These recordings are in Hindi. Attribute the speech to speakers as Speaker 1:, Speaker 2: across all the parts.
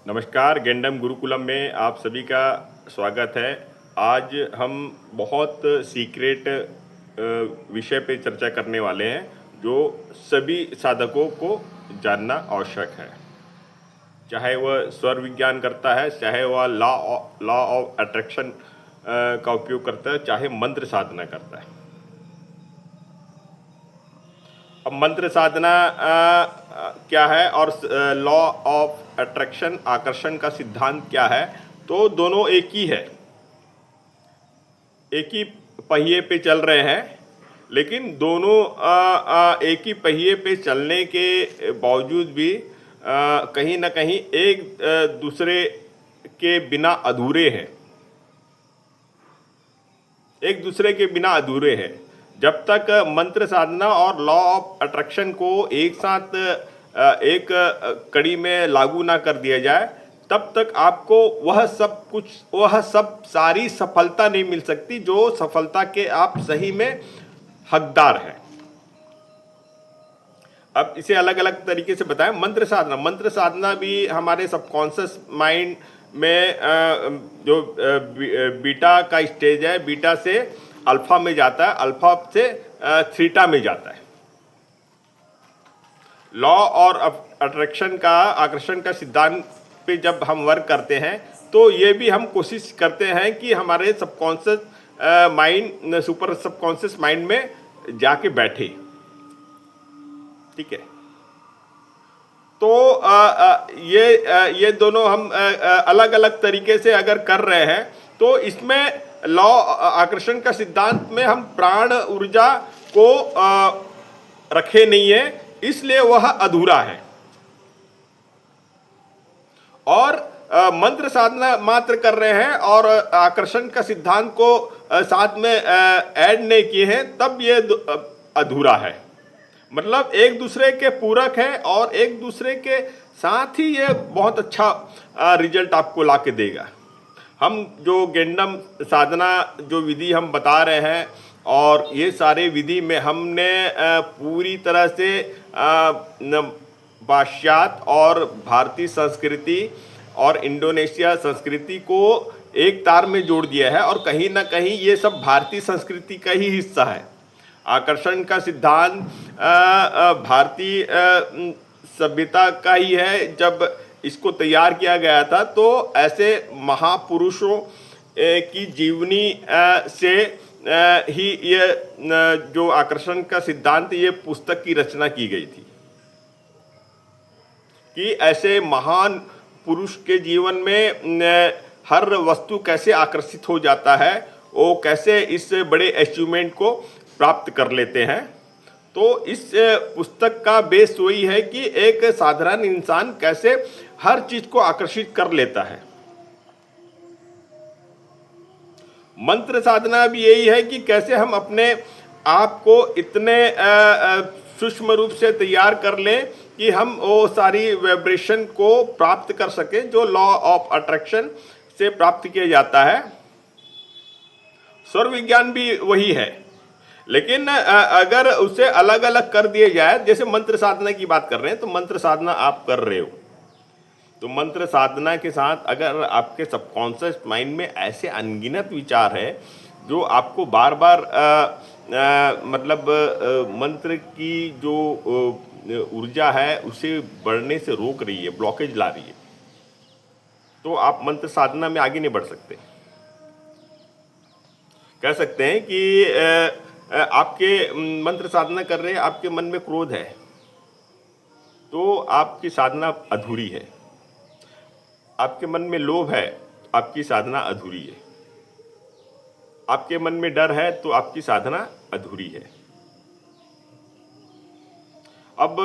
Speaker 1: नमस्कार, गेंडम गुरुकुलम में आप सभी का स्वागत है। आज हम बहुत सीक्रेट विषय पे चर्चा करने वाले हैं जो सभी साधकों को जानना आवश्यक है। चाहे वह स्वर विज्ञान करता है, चाहे वह लॉ ऑफ अट्रैक्शन का उपयोग करता है, चाहे मंत्र साधना करता है। अब मंत्र साधना क्या है और लॉ ऑफ अट्रैक्शन आकर्षण का सिद्धांत क्या है, तो दोनों एक ही है, एक ही पहिए पे चल रहे हैं। लेकिन दोनों एक ही पहिए पे चलने के बावजूद भी कहीं ना कहीं एक दूसरे के बिना अधूरे हैं, एक दूसरे के बिना अधूरे हैं। जब तक मंत्र साधना और लॉ ऑफ अट्रैक्शन को एक साथ एक कड़ी में लागू ना कर दिया जाए, तब तक आपको वह सब सारी सफलता नहीं मिल सकती जो सफलता के आप सही में हकदार हैं। अब इसे अलग अलग तरीके से बताएं। मंत्र साधना भी हमारे सबकॉन्शियस माइंड में जो बीटा का स्टेज है, बीटा से अल्फा में जाता है, अल्फा से थीटा में जाता है। लॉ और अट्रैक्शन का आकर्षण का सिद्धांत पे जब हम वर्क करते हैं तो ये भी हम कोशिश करते हैं कि हमारे subconscious mind super subconscious mind में जाके बैठे। ठीक है, तो ये दोनों हम अलग अलग तरीके से अगर कर रहे हैं तो इसमें लॉ आकर्षण का सिद्धांत में हम प्राण ऊर्जा को रखे नहीं है, इसलिए वह अधूरा है। और मंत्र साधना मात्र कर रहे हैं और आकर्षण का सिद्धांत को साथ में ऐड नहीं किए हैं, तब ये अधूरा है। मतलब एक दूसरे के पूरक है और एक दूसरे के साथ ही ये बहुत अच्छा रिजल्ट आपको ला के देगा। हम जो गेंडम साधना जो विधि हम बता रहे हैं, और ये सारे विधि में हमने पूरी तरह से पाश्चात्य और भारतीय संस्कृति और इंडोनेशिया संस्कृति को एक तार में जोड़ दिया है, और कहीं ना कहीं ये सब भारतीय संस्कृति का ही हिस्सा है। आकर्षण का सिद्धांत भारतीय सभ्यता का ही है। जब इसको तैयार किया गया था तो ऐसे महापुरुषों की जीवनी से ही ये जो आकर्षण का सिद्धांत, ये पुस्तक की रचना की गई थी कि ऐसे महान पुरुष के जीवन में हर वस्तु कैसे आकर्षित हो जाता है, वो कैसे इस बड़े अचीवमेंट को प्राप्त कर लेते हैं। तो इस पुस्तक का बेस वही है कि एक साधारण इंसान कैसे हर चीज को आकर्षित कर लेता है। मंत्र साधना भी यही है कि कैसे हम अपने आप को इतने सूक्ष्म रूप से तैयार कर लें कि हम वो सारी वाइब्रेशन को प्राप्त कर सकें जो लॉ ऑफ अट्रैक्शन से प्राप्त किया जाता है। स्वर विज्ञान भी वही है, लेकिन अगर उसे अलग अलग कर दिए जाए, जैसे मंत्र साधना की बात कर रहे हैं, तो मंत्र साधना आप कर रहे हो, तो मंत्र साधना के साथ अगर आपके सबकॉन्शियस माइंड में ऐसे अनगिनत विचार है जो आपको बार बार मंत्र की जो ऊर्जा है उसे बढ़ने से रोक रही है, ब्लॉकेज ला रही है, तो आप मंत्र साधना में आगे नहीं बढ़ सकते। कह सकते हैं कि आपके मंत्र साधना कर रहे हैं, आपके मन में क्रोध है, तो आपकी साधना अधूरी है। आपके मन में लोभ है, आपकी साधना अधूरी है। आपके मन में डर है, तो आपकी साधना अधूरी है। अब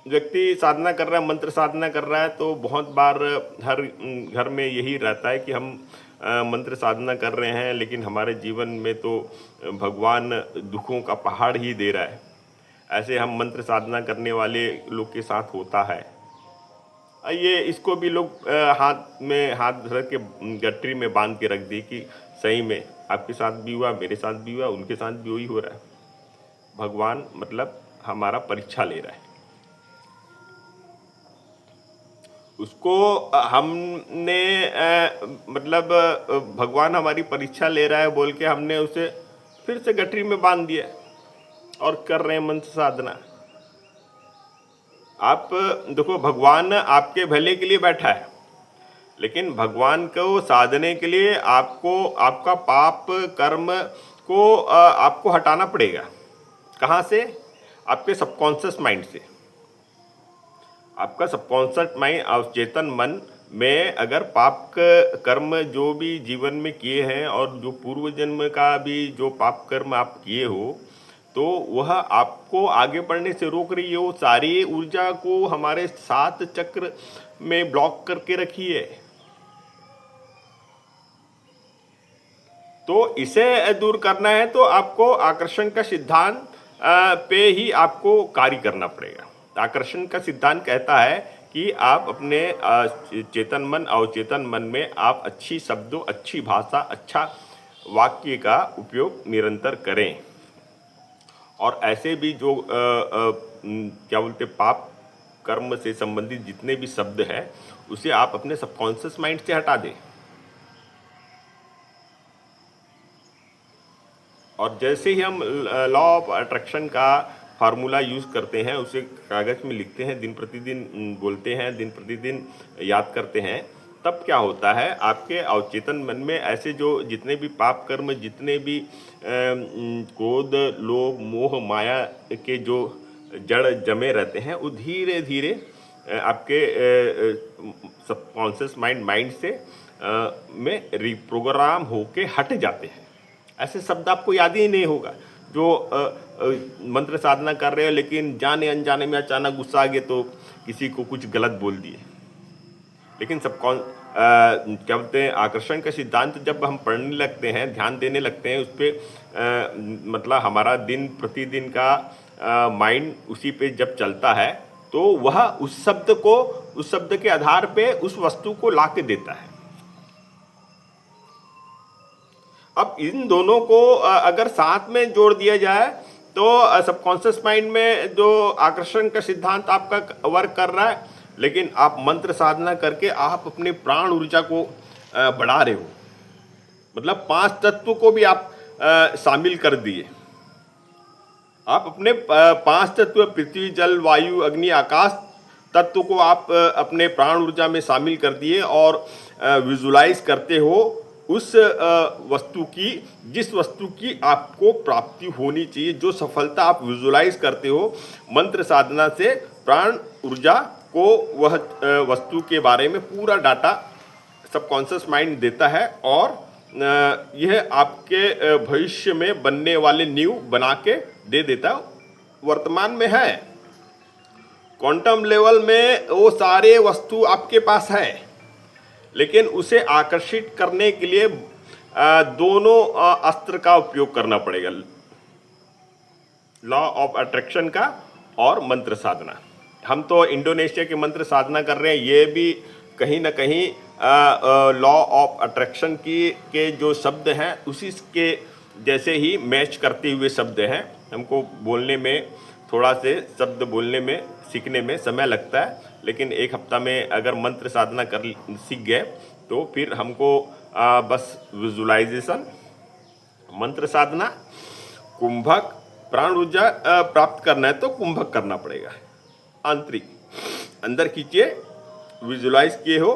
Speaker 1: व्यक्ति साधना कर रहा है, मंत्र साधना कर रहा है, तो बहुत बार हर घर में यही रहता है कि हम मंत्र साधना कर रहे हैं, लेकिन हमारे जीवन में तो भगवान दुखों का पहाड़ ही दे रहा है। ऐसे हम मंत्र साधना करने वाले लोग के साथ होता है। ये इसको भी लोग हाथ में हाथ धर के गठरी में बांध के रख दी कि सही में आपके साथ भी हुआ, मेरे साथ भी हुआ, उनके साथ भी वही हो रहा है। भगवान मतलब हमारा परीक्षा ले रहा है। उसको हमने मतलब भगवान हमारी परीक्षा ले रहा है बोल के हमने उसे फिर से गठरी में बांध दिया और कर रहे हैं मंत्र साधना। आप देखो, भगवान आपके भले के लिए बैठा है, लेकिन भगवान को साधने के लिए आपको आपका पाप कर्म को आपको हटाना पड़ेगा। कहाँ से? आपके सबकॉन्शियस माइंड से। आपका सबकॉन्शियस माइंड अवचेतन मन में अगर पाप कर्म जो भी जीवन में किए हैं और जो पूर्व जन्म का भी जो पाप कर्म आप किए हो, तो वह आपको आगे बढ़ने से रोक रही है। वो सारी ऊर्जा को हमारे 7 चक्र में ब्लॉक करके रखी है। तो इसे दूर करना है तो आपको आकर्षण का सिद्धांत पे ही आपको कार्य करना पड़ेगा। आकर्षण का सिद्धांत कहता है कि आप अपने चेतन मन अवचेतन मन में आप अच्छी शब्दों, अच्छी भाषा, अच्छा वाक्य का उपयोग निरंतर करें। और ऐसे भी जो क्या बोलते पाप कर्म से संबंधित जितने भी शब्द हैं उसे आप अपने सबकॉन्शियस माइंड से हटा दें। और जैसे ही हम लॉ ऑफ अट्रैक्शन का फार्मूला यूज़ करते हैं, उसे कागज़ में लिखते हैं, दिन प्रतिदिन बोलते हैं, दिन प्रतिदिन याद करते हैं, तब क्या होता है, आपके अवचेतन मन में ऐसे जो जितने भी पाप कर्म, जितने भी क्रोध, लोभ, मोह, माया के जो जड़ जमे रहते हैं, वो धीरे धीरे आपके सबकॉन्शियस माइंड से में रिप्रोग्राम होके हट जाते हैं। ऐसे शब्द आपको याद ही नहीं होगा जो मंत्र साधना कर रहे हो, लेकिन जाने अनजाने में अचानक गुस्सा आ गया तो किसी को कुछ गलत बोल दिए। लेकिन क्या बोलते हैं, आकर्षण का सिद्धांत जब हम पढ़ने लगते हैं, ध्यान देने लगते हैं उस पर, मतलब हमारा दिन प्रतिदिन का माइंड उसी पे जब चलता है, तो वह उस शब्द के आधार पे उस वस्तु को ला के देता है। अब इन दोनों को अगर साथ में जोड़ दिया जाए तो सबकॉन्शियस माइंड में जो आकर्षण का सिद्धांत आपका वर्क कर रहा है, लेकिन आप मंत्र साधना करके आप अपने प्राण ऊर्जा को बढ़ा रहे हो। मतलब 5 तत्व को भी आप शामिल कर दिए। आप अपने 5 तत्व पृथ्वी, जल, वायु, अग्नि, आकाश तत्व को आप अपने प्राण ऊर्जा में शामिल कर दिए और विजुलाइज करते हो उस वस्तु की, जिस वस्तु की आपको प्राप्ति होनी चाहिए, जो सफलता आप विजुलाइज करते हो मंत्र साधना से, प्राण ऊर्जा को वह वस्तु के बारे में पूरा डाटा सबकॉन्शियस माइंड देता है और यह आपके भविष्य में बनने वाले न्यू बना के दे देता है। वर्तमान में है, क्वांटम लेवल में वो सारे वस्तु आपके पास है, लेकिन उसे आकर्षित करने के लिए दोनों अस्त्र का उपयोग करना पड़ेगा, लॉ ऑफ अट्रैक्शन का और मंत्र साधना। हम तो इंडोनेशिया के मंत्र साधना कर रहे हैं, ये भी कहीं ना कहीं लॉ ऑफ अट्रैक्शन के जो शब्द हैं उसी के जैसे ही मैच करते हुए शब्द हैं। हमको बोलने में थोड़ा से शब्द बोलने में सीखने में समय लगता है, लेकिन 1 हफ्ता में अगर मंत्र साधना कर सीख गए तो फिर हमको बस विजुलाइजेशन, मंत्र साधना, कुंभक, प्राण ऊर्जा प्राप्त करना है तो कुंभक करना पड़ेगा। आंतरिक अंदर खींचिए, विजुलाइज किए हो,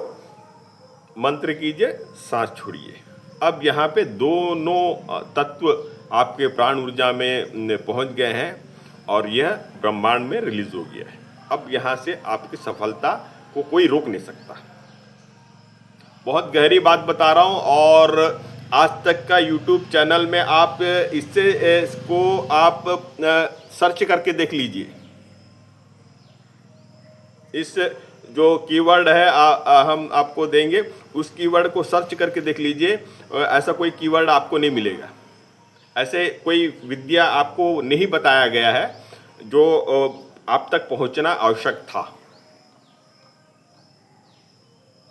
Speaker 1: मंत्र कीजिए, सांस छोड़िए। अब यहाँ पे दोनों तत्व आपके प्राण ऊर्जा में पहुँच गए हैं और यह ब्रह्मांड में रिलीज हो गया है। अब यहाँ से आपकी सफलता को कोई रोक नहीं सकता। बहुत गहरी बात बता रहा हूँ और आज तक का YouTube चैनल में आप इसको आप सर्च करके देख लीजिए। इस जो कीवर्ड है हम आपको देंगे, उस कीवर्ड को सर्च करके देख लीजिए। ऐसा कोई कीवर्ड आपको नहीं मिलेगा, ऐसे कोई विद्या आपको नहीं बताया गया है जो आप तक पहुंचना आवश्यक था।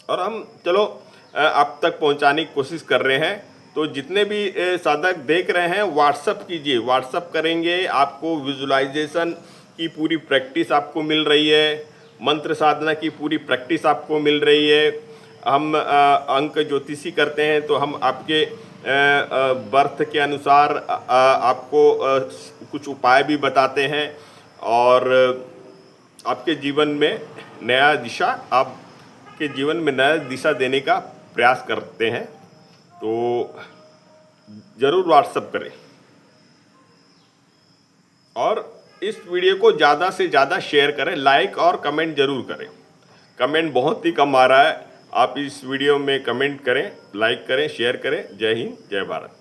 Speaker 1: और हम चलो आप तक पहुंचाने की कोशिश कर रहे हैं। तो जितने भी साधक देख रहे हैं, व्हाट्सअप कीजिए। व्हाट्सअप करेंगे, आपको विजुलाइजेशन की पूरी प्रैक्टिस आपको मिल रही है मंत्र साधना की पूरी प्रैक्टिस आपको मिल रही है। हम अंक ज्योतिषी करते हैं तो हम आपके बर्थ के अनुसार आपको कुछ उपाय भी बताते हैं और आपके जीवन में नया दिशा, आपके जीवन में नया दिशा देने का प्रयास करते हैं। तो ज़रूर व्हाट्सएप करें और इस वीडियो को ज़्यादा से ज़्यादा शेयर करें, लाइक और कमेंट ज़रूर करें। कमेंट बहुत ही कम आ रहा है, आप इस वीडियो में कमेंट करें, लाइक करें, शेयर करें। जय हिंद, जय भारत।